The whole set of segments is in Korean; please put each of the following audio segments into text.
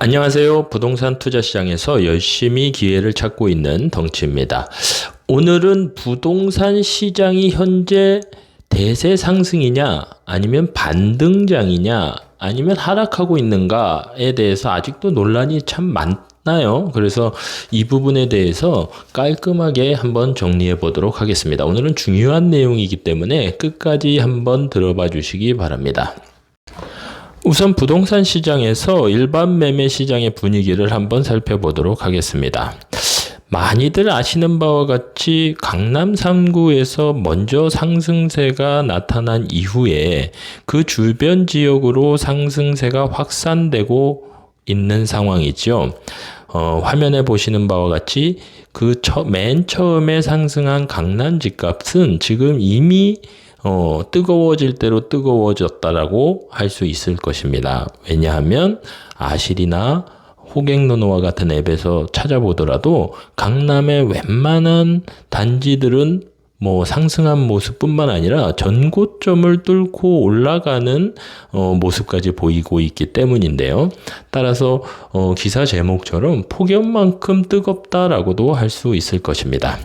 안녕하세요. 부동산 투자 시장에서 열심히 기회를 찾고 있는 덩치입니다. 오늘은 부동산 시장이 현재 대세 상승이냐, 아니면 반등장이냐, 아니면 하락하고 있는가에 대해서 아직도 논란이 참 많나요? 그래서 이 부분에 대해서 깔끔하게 한번 정리해 보도록 하겠습니다. 오늘은 중요한 내용이기 때문에 끝까지 한번 들어봐 주시기 바랍니다. 우선 부동산 시장에서 일반 매매 시장의 분위기를 한번 살펴보도록 하겠습니다. 많이들 아시는 바와 같이 강남 3구에서 먼저 상승세가 나타난 이후에 그 주변 지역으로 상승세가 확산되고 있는 상황이죠. 화면에 보시는 바와 같이 맨 처음에 상승한 강남 집값은 지금 이미 뜨거워질 대로 뜨거워졌다라고 할 수 있을 것입니다. 왜냐하면 아실이나 호갱노노와 같은 앱에서 찾아보더라도 강남의 웬만한 단지들은 상승한 모습뿐만 아니라 전고점을 뚫고 올라가는 모습까지 보이고 있기 때문인데요. 따라서 기사 제목처럼 폭염만큼 뜨겁다라고도 할 수 있을 것입니다.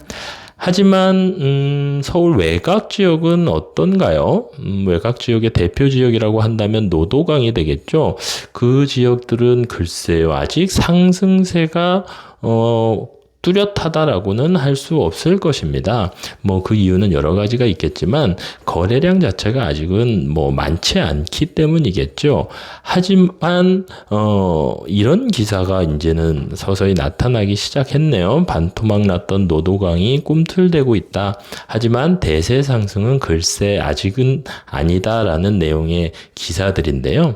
하지만 서울 외곽 지역은 어떤가요? 외곽 지역의 대표 지역이라고 한다면 노도강이 되겠죠. 그 지역들은 글쎄요, 아직 상승세가 뚜렷하다라고는 할 수 없을 것입니다. 그 이유는 여러 가지가 있겠지만 거래량 자체가 아직은 많지 않기 때문이겠죠. 하지만 이런 기사가 이제는 서서히 나타나기 시작했네요. 반토막 났던 노도강이 꿈틀대고 있다. 하지만 대세 상승은 글쎄 아직은 아니다라는 내용의 기사들인데요.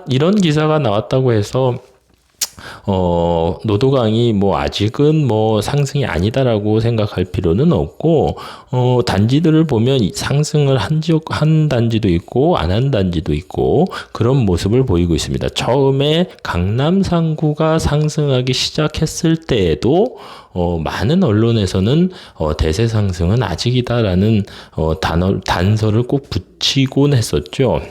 이런 기사가 나왔다고 해서 노도강이 아직은 상승이 아니다라고 생각할 필요는 없고, 단지들을 보면 상승을 한 단지도 있고, 안 한 단지도 있고, 그런 모습을 보이고 있습니다. 처음에 강남 3구가 상승하기 시작했을 때에도, 많은 언론에서는, 대세 상승은 아직이다라는, 단서를 꼭 붙이곤 했었죠.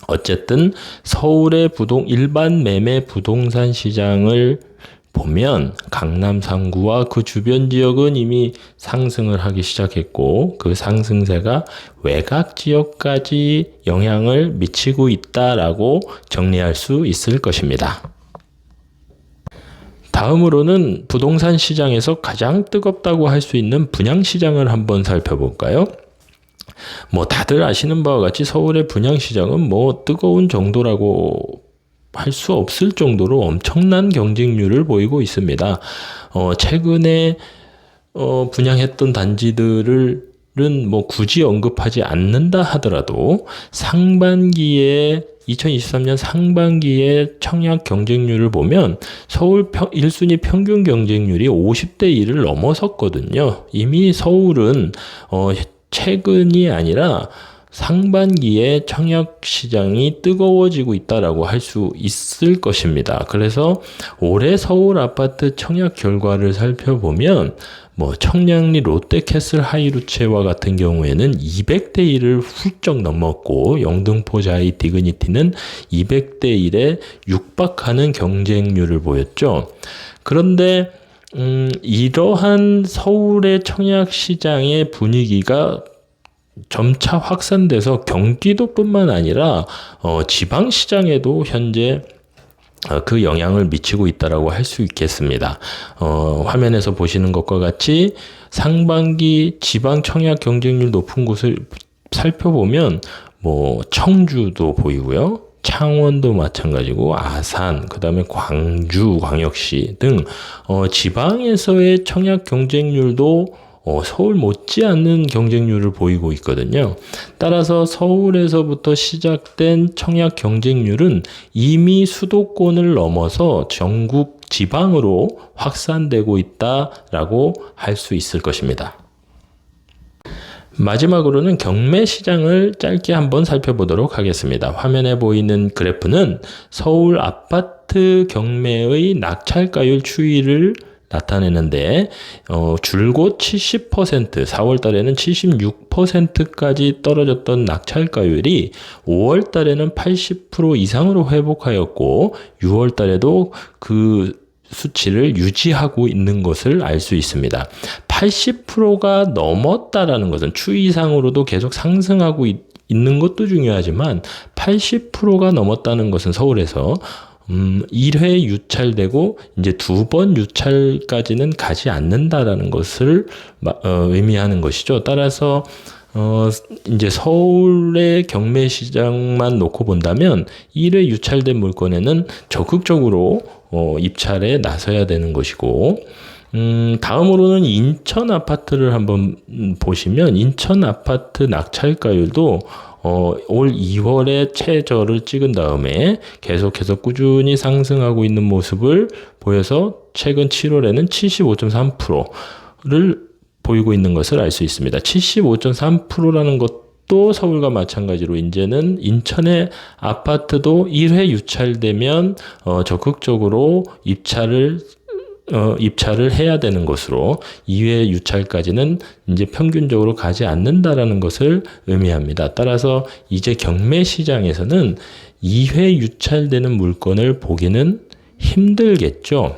어쨌든 서울의 일반 매매 부동산 시장을 보면 강남 3구와 그 주변 지역은 이미 상승을 하기 시작했고, 그 상승세가 외곽 지역까지 영향을 미치고 있다라고 정리할 수 있을 것입니다. 다음으로는 부동산 시장에서 가장 뜨겁다고 할 수 있는 분양시장을 한번 살펴볼까요? 다들 아시는 바와 같이 서울의 분양시장은 뜨거운 정도라고 할 수 없을 정도로 엄청난 경쟁률을 보이고 있습니다. 최근에 분양했던 단지들은 굳이 언급하지 않는다 하더라도 2023년 상반기에 청약 경쟁률을 보면 서울 1순위 평균 경쟁률이 50대 1을 넘어섰거든요. 이미 서울은 최근이 아니라 상반기에 청약 시장이 뜨거워지고 있다라고 할 수 있을 것입니다. 그래서 올해 서울 아파트 청약 결과를 살펴보면 청량리 롯데캐슬 하이루체와 같은 경우에는 200대 1을 훌쩍 넘었고, 영등포 자이 디그니티는 200대 1에 육박하는 경쟁률을 보였죠. 그런데 이러한 서울의 청약 시장의 분위기가 점차 확산돼서 경기도뿐만 아니라 지방 시장에도 현재 그 영향을 미치고 있다라고 할 수 있겠습니다. 화면에서 보시는 것과 같이 상반기 지방 청약 경쟁률 높은 곳을 살펴보면 청주도 보이고요. 창원도 마찬가지고, 아산, 그 다음에 광주, 광역시 등 지방에서의 청약 경쟁률도 서울 못지않는 경쟁률을 보이고 있거든요. 따라서 서울에서부터 시작된 청약 경쟁률은 이미 수도권을 넘어서 전국 지방으로 확산되고 있다라고 할 수 있을 것입니다. 마지막으로는 경매 시장을 짧게 한번 살펴보도록 하겠습니다. 화면에 보이는 그래프는 서울 아파트 경매의 낙찰가율 추이를 나타내는데 줄곧 70%, 4월 달에는 76%까지 떨어졌던 낙찰가율이 5월 달에는 80% 이상으로 회복하였고 6월 달에도 그 수치를 유지하고 있는 것을 알 수 있습니다. 80%가 넘었다라는 것은 추이상으로도 계속 상승하고 있는 것도 중요하지만 80%가 넘었다는 것은 서울에서 1회 유찰되고 이제 2번 유찰까지는 가지 않는다라는 것을 의미하는 것이죠. 따라서 이제 서울의 경매 시장만 놓고 본다면 1회 유찰된 물건에는 적극적으로 입찰에 나서야 되는 것이고, 다음으로는 인천 아파트를 한번 보시면 인천 아파트 낙찰가율도 올 2월에 최저를 찍은 다음에 계속해서 꾸준히 상승하고 있는 모습을 보여서 최근 7월에는 75.3%를 보이고 있는 것을 알 수 있습니다. 75.3%라는 것도 서울과 마찬가지로 이제는 인천의 아파트도 1회 유찰되면 적극적으로 입찰을 해야 되는 것으로 2회 유찰까지는 이제 평균적으로 가지 않는다라는 것을 의미합니다. 따라서 이제 경매 시장에서는 2회 유찰되는 물건을 보기는 힘들겠죠.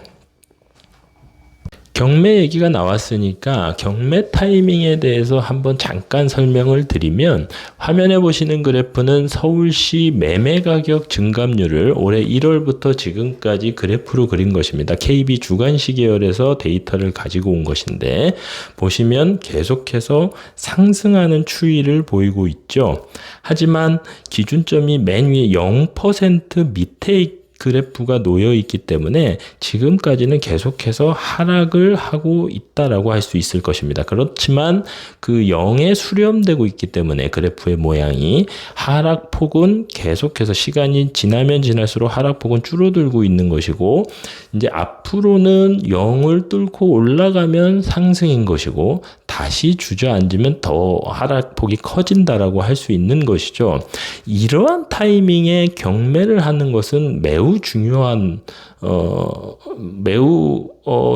경매 얘기가 나왔으니까 경매 타이밍에 대해서 한번 잠깐 설명을 드리면, 화면에 보시는 그래프는 서울시 매매 가격 증감률을 올해 1월부터 지금까지 그래프로 그린 것입니다. KB 주간시 계열에서 데이터를 가지고 온 것인데, 보시면 계속해서 상승하는 추이를 보이고 있죠. 하지만 기준점이 맨 위에 0% 밑에 그래프가 놓여 있기 때문에 지금까지는 계속해서 하락을 하고 있다라고 할 수 있을 것입니다. 그렇지만 그 0에 수렴되고 있기 때문에 그래프의 모양이 하락폭은 계속해서 시간이 지나면 지날수록 하락폭은 줄어들고 있는 것이고, 이제 앞으로는 0을 뚫고 올라가면 상승인 것이고 다시 주저앉으면 더 하락폭이 커진다라고 할 수 있는 것이죠. 이러한 타이밍에 경매를 하는 것은 매우 중요한 매우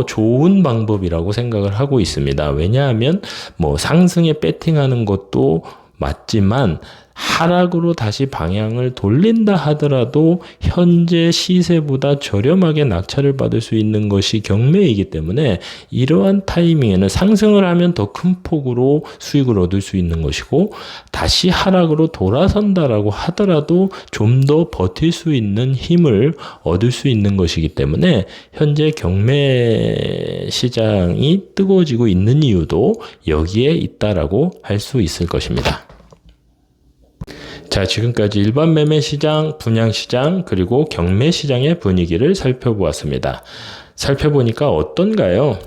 좋은 방법이라고 생각을 하고 있습니다. 왜냐하면 뭐 상승에 배팅하는 것도 맞지만 하락으로 다시 방향을 돌린다 하더라도 현재 시세보다 저렴하게 낙찰을 받을 수 있는 것이 경매이기 때문에, 이러한 타이밍에는 상승을 하면 더 큰 폭으로 수익을 얻을 수 있는 것이고, 다시 하락으로 돌아선다라고 하더라도 좀 더 버틸 수 있는 힘을 얻을 수 있는 것이기 때문에, 현재 경매 시장이 뜨거워지고 있는 이유도 여기에 있다라고 할 수 있을 것입니다. 자, 지금까지 일반 매매 시장, 분양 시장, 그리고 경매 시장의 분위기를 살펴보았습니다. 살펴보니까 어떤가요?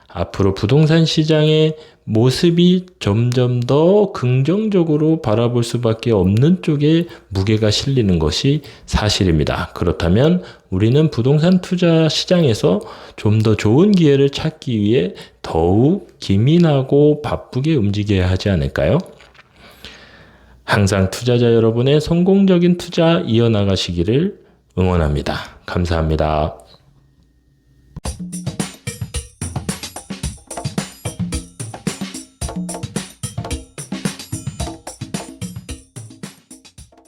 앞으로 부동산 시장의 모습이 점점 더 긍정적으로 바라볼 수밖에 없는 쪽에 무게가 실리는 것이 사실입니다. 그렇다면 우리는 부동산 투자 시장에서 좀 더 좋은 기회를 찾기 위해 더욱 기민하고 바쁘게 움직여야 하지 않을까요? 항상 투자자 여러분의 성공적인 투자 이어나가시기를 응원합니다. 감사합니다.